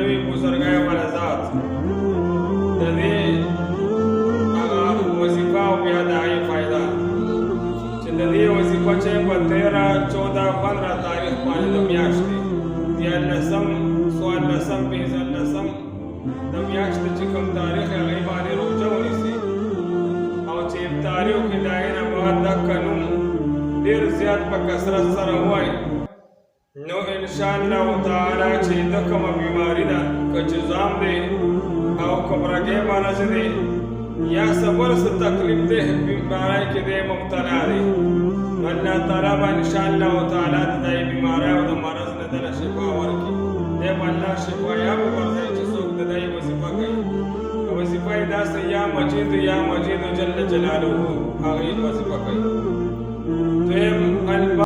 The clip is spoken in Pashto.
لوی بزرګۍ والا ذات د دې هغه وظیفه او بیا د هغې فایده چې د دې وظیفه چې په 13 14 15 تاریخ باندې د میاشتې 14 14 15 د میاشتې چې کوم تاریخ هغې باندې روژه ونیسي او چې افطاري وکړي د هغې نه بعد دا قانون ډېر زیات په کثرت سره ووایي نو انشاءالله تعالی چې د کومه بیماري ده که جزام دی او کوم رګې مرض دی یا صبر څه تکلیف دی بیماری کې دی مبتلا دی الله تعالی به انشاءالله تعالی د دې بیماری او د مرض نه دله شفا ورکړي دی به الله شفایاب وګرځوي چې څوک د دې وظیفه کوي وظیفه یې داسې یا مجید جل جلاله هغې وظیفه کوي دویم